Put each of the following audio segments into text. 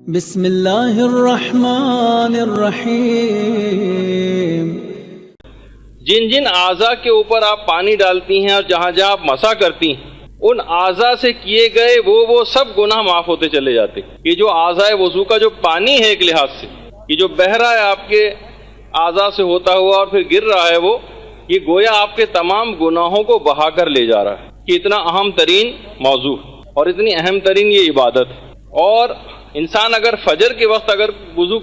بسم اللہ الرحمن الرحیم۔ جن جن اعضاء کے اوپر آپ پانی ڈالتی ہیں اور جہاں جہاں آپ مسح کرتی ہیں ان اعضاء سے کیے گئے وہ سب گناہ معاف ہوتے چلے جاتے ہیں۔ یہ جو اعضاء وضو کا جو پانی ہے ایک لحاظ سے یہ جو بہہ رہا ہے آپ کے اعضاء سے ہوتا ہوا اور پھر گر رہا ہے وہ یہ گویا آپ کے تمام گناہوں کو بہا کر لے جا رہا ہے کہ اتنا اہم ترین موضوع اور اتنی اہم ترین یہ عبادت ہے۔ اور انسان اگر فجر کے وقت وضو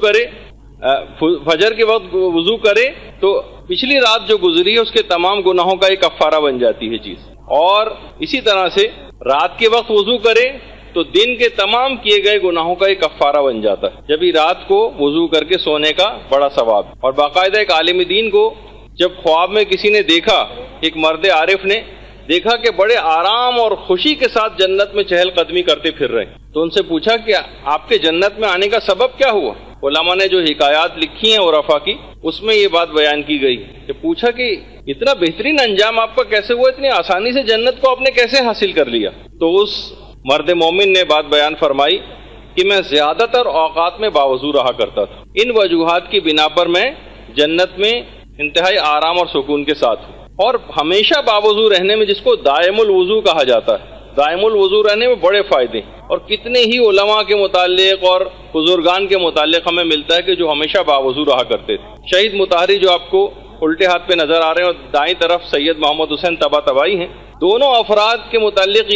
کرے تو پچھلی رات جو گزری ہے اس کے تمام گناہوں کا ایک کفارہ بن جاتی ہے چیز۔ اور اسی طرح سے رات کے وقت وضو کرے تو دن کے تمام کیے گئے گناہوں کا ایک کفارہ بن جاتا ہے، جب ہی رات کو وضو کر کے سونے کا بڑا ثواب۔ اور باقاعدہ ایک عالم دین کو جب خواب میں کسی نے دیکھا، ایک مرد عارف نے دیکھا کہ بڑے آرام اور خوشی کے ساتھ جنت میں چہل قدمی کرتے پھر رہے، تو ان سے پوچھا کہ آپ کے جنت میں آنے کا سبب کیا ہوا؟ علماء نے جو حکایات لکھی ہیں عرفا کی اس میں یہ بات بیان کی گئی کہ پوچھا کہ اتنا بہترین انجام آپ کا کیسے ہوا، اتنی آسانی سے جنت کو آپ نے کیسے حاصل کر لیا؟ تو اس مرد مومن نے بات بیان فرمائی کہ میں زیادہ تر اوقات میں باوضو رہا کرتا تھا، ان وجوہات کی بنا پر میں جنت میں انتہائی آرام اور سکون کے ساتھ ہوں۔ اور ہمیشہ باوضو رہنے میں جس کو دائم الوضو کہا جاتا ہے، دائم الوضو رہنے میں بڑے فائدے ہیں، اور کتنے ہی علماء کے متعلق اور بزرگان کے متعلق ہمیں ملتا ہے کہ جو ہمیشہ باوضو رہا کرتے تھے۔ شہید مطہری جو آپ کو الٹے ہاتھ پہ نظر آ رہے ہیں اور دائیں طرف سید محمد حسین طباطبائی ہیں، دونوں افراد کے متعلق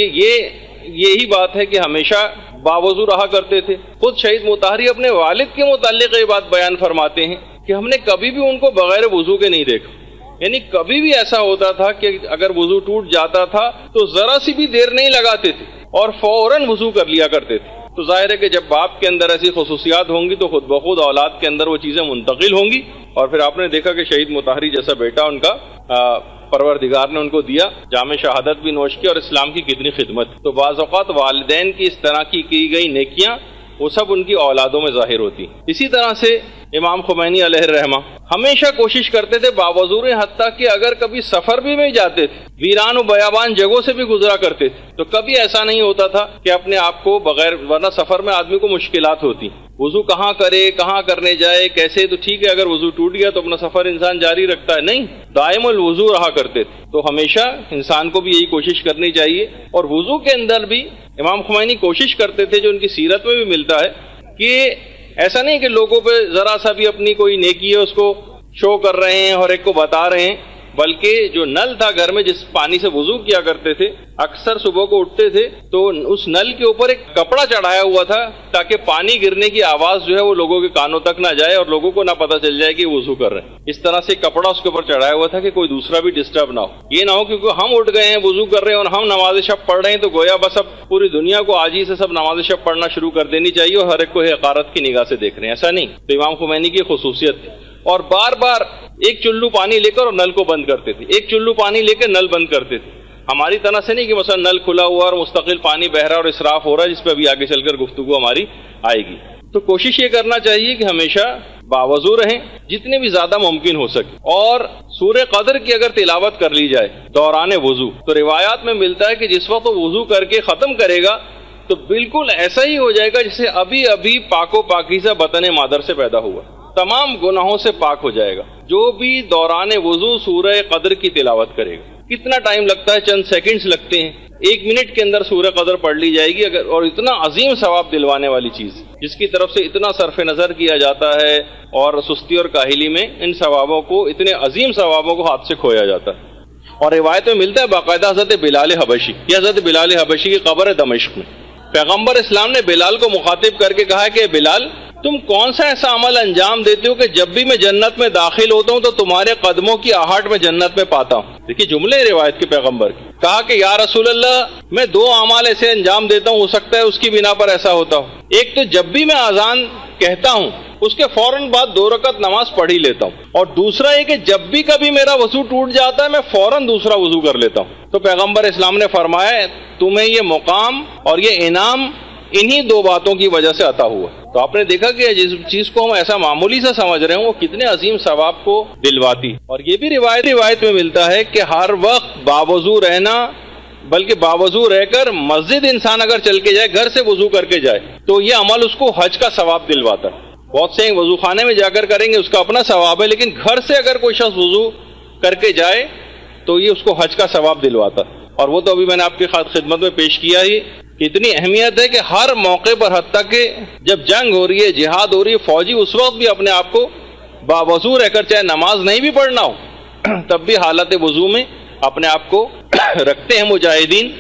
یہی بات ہے کہ ہمیشہ باوضو رہا کرتے تھے۔ خود شہید مطہری اپنے والد کے متعلق یہ بات بیان فرماتے ہیں کہ ہم نے کبھی بھی ان کو بغیر وضو کے نہیں دیکھا، یعنی کبھی بھی ایسا ہوتا تھا کہ اگر وضو ٹوٹ جاتا تھا تو ذرا سی بھی دیر نہیں لگاتے تھے اور فوراً وضو کر لیا کرتے تھے۔ تو ظاہر ہے کہ جب باپ کے اندر ایسی خصوصیات ہوں گی تو خود بخود اولاد کے اندر وہ چیزیں منتقل ہوں گی، اور پھر آپ نے دیکھا کہ شہید مطہری جیسا بیٹا ان کا پروردگار نے ان کو دیا، جامع شہادت بھی نوش کی اور اسلام کی کتنی خدمت۔ تو بعض اوقات والدین کی اس طرح کی گئی نیکیاں وہ سب ان کی اولادوں میں ظاہر ہوتی۔ اسی طرح سے امام خمینی علیہ الرحمہ ہمیشہ کوشش کرتے تھے باوضو، حتیٰ کہ اگر کبھی سفر بھی میں جاتے تھے، ویران و بیابان جگہوں سے بھی گزرا کرتے تھے، تو کبھی ایسا نہیں ہوتا تھا کہ اپنے آپ کو بغیر، ورنہ سفر میں آدمی کو مشکلات ہوتی، وضو کہاں کرے، کہاں کرنے جائے، کیسے، تو ٹھیک ہے اگر وضو ٹوٹ گیا تو اپنا سفر انسان جاری رکھتا ہے، نہیں، دائم الوضو رہا کرتے تھے۔ تو ہمیشہ انسان کو بھی یہی کوشش کرنی چاہیے۔ اور وضو کے اندر بھی امام خمینی کوشش کرتے تھے، جو ان کی سیرت میں بھی ملتا ہے، کہ ایسا نہیں کہ لوگوں پہ ذرا سا بھی اپنی کوئی نیکی ہے اس کو شو کر رہے ہیں اور ایک کو بتا رہے ہیں، بلکہ جو نل تھا گھر میں جس پانی سے وضو کیا کرتے تھے، اکثر صبح کو اٹھتے تھے تو اس نل کے اوپر ایک کپڑا چڑھایا ہوا تھا تاکہ پانی گرنے کی آواز جو ہے وہ لوگوں کے کانوں تک نہ جائے اور لوگوں کو نہ پتہ چل جائے کہ وضو کر رہے ہیں۔ اس طرح سے کپڑا اس کے اوپر چڑھایا ہوا تھا کہ کوئی دوسرا بھی ڈسٹرب نہ ہو، یہ نہ ہو کیونکہ ہم اٹھ گئے ہیں وضو کر رہے ہیں اور ہم نماز شب پڑھ رہے ہیں تو گویا بس اب پوری دنیا کو آج ہی سے سب نماز شب پڑھنا شروع کر دینی چاہیے اور ہر ایک کو حقارت کی نگاہ سے دیکھ رہے ہیں، ایسا نہیں۔ تو امام خمینی کی خصوصیت تھی، اور بار بار ایک چلو پانی لے کر اور نل کو بند کرتے تھے، ایک چلو پانی لے کے نل بند کرتے تھے۔ ہماری طرح سے نہیں کہ مثلا نل کھلا ہوا اور مستقل پانی بہ رہا اور اسراف ہو رہا ہے، جس پہ ابھی آگے چل کر گفتگو ہماری آئے گی۔ تو کوشش یہ کرنا چاہیے کہ ہمیشہ باوضو رہیں جتنے بھی زیادہ ممکن ہو سکے۔ اور سورہ قدر کی اگر تلاوت کر لی جائے دوران وضو تو روایات میں ملتا ہے کہ جس وقت وہ وضو کر کے ختم کرے گا تو بالکل ایسا ہی ہو جائے گا جیسے ابھی پاک و پاکیزہ بطن مادر سے پیدا ہوا، تمام گناہوں سے پاک ہو جائے گا جو بھی دوران وضو سورہ قدر کی تلاوت کرے گا۔ کتنا ٹائم لگتا ہے؟ چند سیکنڈز لگتے ہیں، 1 منٹ کے اندر سورہ قدر پڑھ لی جائے گی اور اتنا عظیم ثواب دلوانے والی چیز جس کی طرف سے اتنا صرف نظر کیا جاتا ہے، اور سستی اور کاہلی میں ان ثوابوں کو، اتنے عظیم ثوابوں کو ہاتھ سے کھویا جاتا ہے۔ اور روایت میں ملتا ہے باقاعدہ حضرت بلال حبشی، یہ حضرت بلال حبشی کی قبر ہے دمشق میں، پیغمبر اسلام نے بلال کو مخاطب کر کے کہا کہ بلال تم کون سا ایسا عمل انجام دیتے ہو کہ جب بھی میں جنت میں داخل ہوتا ہوں تو تمہارے قدموں کی آہٹ میں جنت میں پاتا ہوں؟ دیکھیے جملے روایت کے پیغمبر کی، کہا کہ یا رسول اللہ میں 2 اعمال ایسے انجام دیتا ہوں، ہو سکتا ہے اس کی بنا پر ایسا ہوتا ہوں۔ ایک تو جب بھی میں اذان کہتا ہوں اس کے فوراً بعد 2 رکعت نماز پڑھ ہی لیتا ہوں، اور دوسرا یہ کہ جب بھی کبھی میرا وضو ٹوٹ جاتا ہے میں فوراً دوسرا وضو کر لیتا ہوں۔ تو پیغمبر اسلام نے فرمایا تمہیں یہ مقام اور یہ انعام انہی 2 باتوں کی وجہ سے عطا ہوا۔ تو آپ نے دیکھا کہ جس چیز کو ہم ایسا معمولی سا سمجھ رہے ہیں وہ کتنے عظیم ثواب کو دلواتی۔ اور یہ بھی روایت میں ملتا ہے کہ ہر وقت باوضو رہنا بلکہ باوضو رہ کر مسجد انسان اگر چل کے جائے، گھر سے وضو کر کے جائے، تو یہ عمل اس کو حج کا ثواب دلواتا ہے۔ بہت سے وضو خانے میں جا کر کریں گے، اس کا اپنا ثواب ہے، لیکن گھر سے اگر کوئی شخص وضو کر کے جائے تو یہ اس کو حج کا ثواب دلواتا ہے۔ اور وہ تو ابھی میں نے آپ کی خدمت میں پیش کیا ہی کہ اتنی اہمیت ہے کہ ہر موقع پر، حتیٰ کہ جب جنگ ہو رہی ہے، جہاد ہو رہی ہے، فوجی اس وقت بھی اپنے آپ کو باوضو رہ کر، چاہے نماز نہیں بھی پڑھنا ہو تب بھی حالت وضو میں اپنے آپ کو رکھتے ہیں مجاہدین،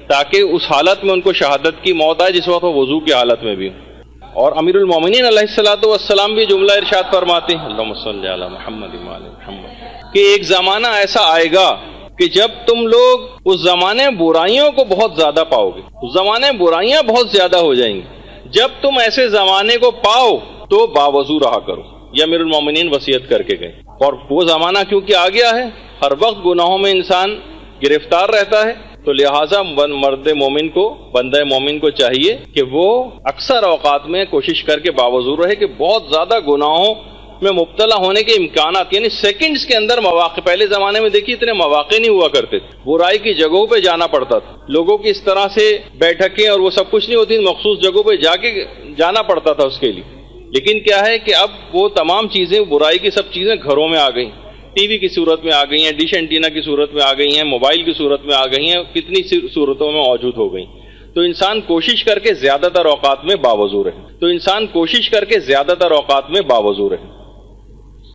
تاکہ اس حالت میں ان کو شہادت کی موت آئے جس وقت وہ وضو کی حالت میں بھی ہو۔ اور امیر المومنین علیہ الصلوۃ والسلام بھی جملہ ارشاد فرماتے ہیں، اللہم صلی علی محمد وعلی محمد، کہ ایک زمانہ ایسا آئے گا کہ جب تم لوگ اس زمانے میں برائیوں کو بہت زیادہ پاؤ گے، اس زمانے میں برائیاں بہت زیادہ ہو جائیں گی، جب تم ایسے زمانے کو پاؤ تو باوضو رہا کرو، یہ امیر المومنین وصیت کر کے گئے۔ اور وہ زمانہ کیونکہ آ گیا ہے، ہر وقت گناہوں میں انسان گرفتار رہتا ہے، تو لہٰذا مرد مومن کو، بندہ مومن کو چاہیے کہ وہ اکثر اوقات میں کوشش کر کے باوضو رہے، کہ بہت زیادہ گناہوں میں مبتلا ہونے کے امکانات، یعنی سیکنڈز کے اندر مواقع، پہلے زمانے میں دیکھیے اتنے مواقع نہیں ہوا کرتے تھے، برائی کی جگہوں پہ جانا پڑتا تھا، لوگوں کی اس طرح سے بیٹھکیں اور وہ سب کچھ نہیں ہوتی، مخصوص جگہوں پہ جا کے جانا پڑتا تھا اس کے لیے۔ لیکن کیا ہے کہ اب وہ تمام چیزیں، برائی کی سب چیزیں گھروں میں آ گئیں، ٹی وی کی صورت میں آ گئی ہیں، ڈش اینٹینا کی صورت میں آ گئی ہیں، موبائل کی صورت میں آ گئی ہیں، کتنی صورتوں میں موجود ہو گئیں۔ تو انسان کوشش کر کے زیادہ تر اوقات میں باوضو رہے،